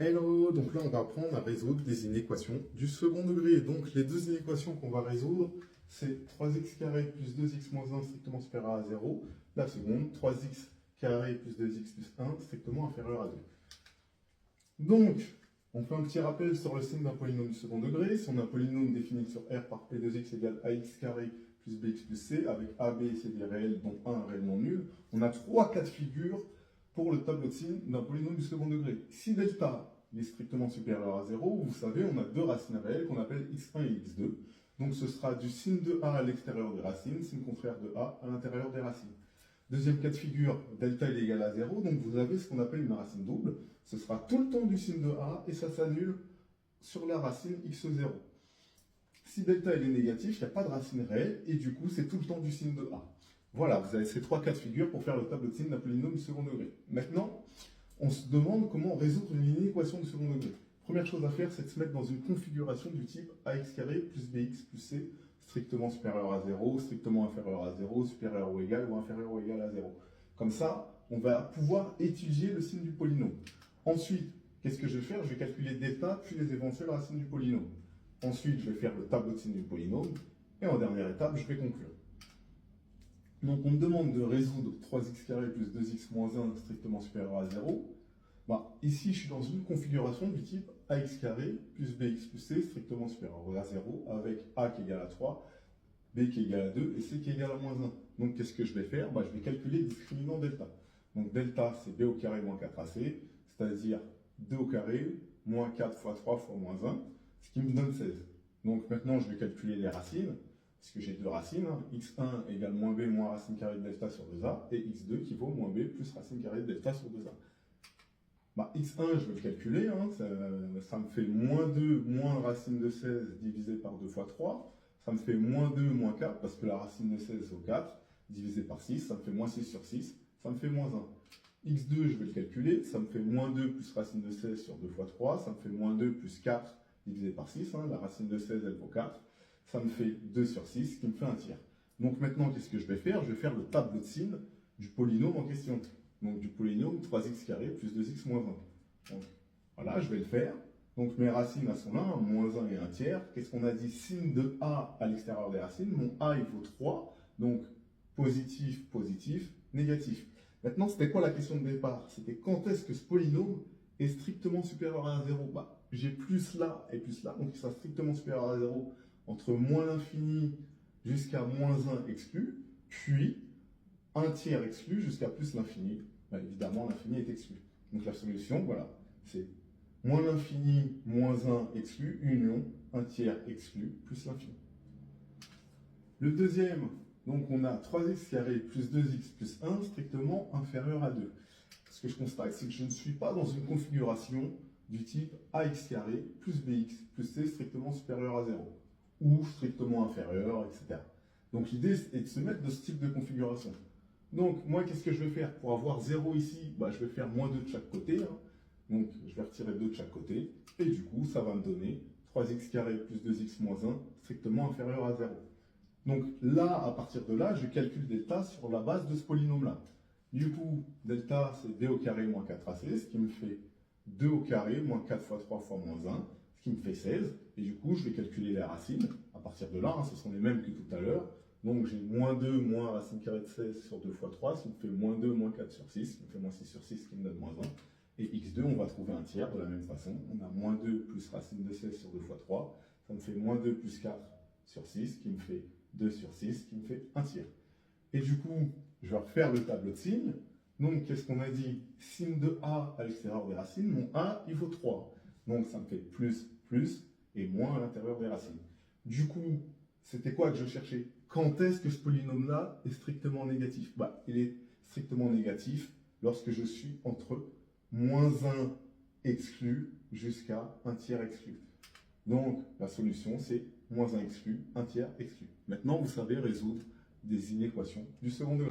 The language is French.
Hello, donc là on va apprendre à résoudre des inéquations du second degré. Donc les deux inéquations qu'on va résoudre, c'est 3x carré plus 2x moins 1 strictement supérieur à 0. La seconde, 3x carré plus 2x plus 1 strictement inférieur à 2. Donc, on fait un petit rappel sur le signe d'un polynôme du second degré. Si on a un polynôme défini sur R par P2x égale ax carré plus bx plus c, avec a, b et c des réels, dont 1 un réellement nul, on a trois cas de figure pour le tableau de signes d'un polynôme du second degré. Si delta est strictement supérieur à 0, vous savez, on a deux racines réelles qu'on appelle x1 et x2. Donc ce sera du signe de a à l'extérieur des racines, signe contraire de a à l'intérieur des racines. Deuxième cas de figure, delta est égal à 0, donc vous avez ce qu'on appelle une racine double. Ce sera tout le temps du signe de a et ça s'annule sur la racine x0. Si delta est négatif, il n'y a pas de racine réelle et du coup c'est tout le temps du signe de a. Voilà, vous avez ces trois cas de figure pour faire le tableau de signes d'un polynôme du second degré. Maintenant, on se demande comment résoudre une inéquation du second degré. Première chose à faire, c'est de se mettre dans une configuration du type ax carré plus bx plus c strictement supérieur à 0, strictement inférieur à 0, supérieur ou égal ou inférieur ou égal à 0. Comme ça, on va pouvoir étudier le signe du polynôme. Ensuite, qu'est-ce que je vais faire? Je vais calculer delta puis les éventuelles racines du polynôme. Ensuite, je vais faire le tableau de signe du polynôme. Et en dernière étape, je vais conclure. Donc, on me demande de résoudre 3x carré plus 2x moins 1 strictement supérieur à 0. Ici, je suis dans une configuration du type ax carré plus bx plus c strictement supérieur à 0 avec a qui est égal à 3, b qui est égal à 2 et c qui est égal à moins 1. Donc, qu'est-ce que je vais faire? Je vais calculer le discriminant delta. Donc, delta, c'est b au carré moins 4ac, c'est-à-dire 2 au carré moins 4 fois 3 fois moins 1, ce qui me donne 16. Donc, maintenant, je vais calculer les racines, puisque j'ai deux racines. x1 égale moins b moins racine carrée de delta sur 2a, et x2 qui vaut moins b plus racine carrée de delta sur 2a. x1, je vais le calculer, ça me fait moins 2 moins racine de 16 divisé par 2 fois 3. Ça me fait moins 2 moins 4, parce que la racine de 16 c'est au 4, divisé par 6, ça me fait moins 6 sur 6, ça me fait moins 1. x2, je vais le calculer, ça me fait moins 2 plus racine de 16 sur 2 fois 3, ça me fait moins 2 plus 4 divisé par 6, la racine de 16 elle vaut 4, ça me fait 2 sur 6, ce qui me fait un tiers. Donc maintenant, qu'est-ce que je vais faire? Je vais faire le tableau de signes du polynôme en question. Donc du polynôme 3x carré plus 2x moins 1. Donc voilà, je vais le faire. Donc mes racines elles sont là, moins 1 et 1 tiers. Qu'est-ce qu'on a dit? Signe de a à l'extérieur des racines. Mon a il vaut 3. Donc positif, positif, négatif. Maintenant, c'était quoi la question de départ? C'était quand est-ce que ce polynôme est strictement supérieur à 0? J'ai plus là et plus là, donc il sera strictement supérieur à 0 entre moins l'infini jusqu'à moins 1 exclu, puis 1 tiers exclu jusqu'à plus l'infini. Évidemment, l'infini est exclu. Donc la solution, voilà, c'est moins l'infini, moins 1 exclu, union, 1 tiers exclu, plus l'infini. Le deuxième, donc on a 3x carré plus 2x plus 1 strictement inférieur à 2. Ce que je constate, c'est que je ne suis pas dans une configuration du type ax carré plus bx plus c strictement supérieur à 0, ou strictement inférieur, etc. Donc l'idée est de se mettre dans ce type de configuration. Donc, moi, qu'est-ce que je vais faire? Pour avoir 0 ici, je vais faire moins 2 de chaque côté. Donc, je vais retirer 2 de chaque côté. Et du coup, ça va me donner 3x carré plus 2x moins 1 strictement inférieur à 0. Donc là, à partir de là, je calcule delta sur la base de ce polynôme-là. Du coup, delta, c'est b au carré moins 4ac, ce qui me fait 2 au carré moins 4 fois 3 fois moins 1, ce qui me fait 16. Et du coup, je vais calculer les racines. À partir de là, ce sont les mêmes que tout à l'heure. Donc j'ai moins 2 moins racine carrée de 16 sur 2 fois 3, ce qui me fait moins 2 moins 4 sur 6, ce qui me fait moins 6 sur 6, ce qui me donne moins 1. Et x2, on va trouver un tiers de la même façon. On a moins 2 plus racine de 16 sur 2 fois 3, ça me fait moins 2 plus 4 sur 6, ce qui me fait 2 sur 6, ce qui me fait un tiers. Et du coup, je vais refaire le tableau de signes. Donc, qu'est-ce qu'on a dit? Signe de a à l'extérieur des racines, mon a, il vaut 3. Donc, ça me fait plus, plus, et moins à l'intérieur des racines. Du coup, c'était quoi que je cherchais? Quand est-ce que ce polynôme-là est strictement négatif? Il est strictement négatif lorsque je suis entre moins 1 exclu jusqu'à 1 tiers exclu. Donc, la solution, c'est moins 1 exclu, 1 tiers exclu. Maintenant, vous savez résoudre des inéquations du second degré.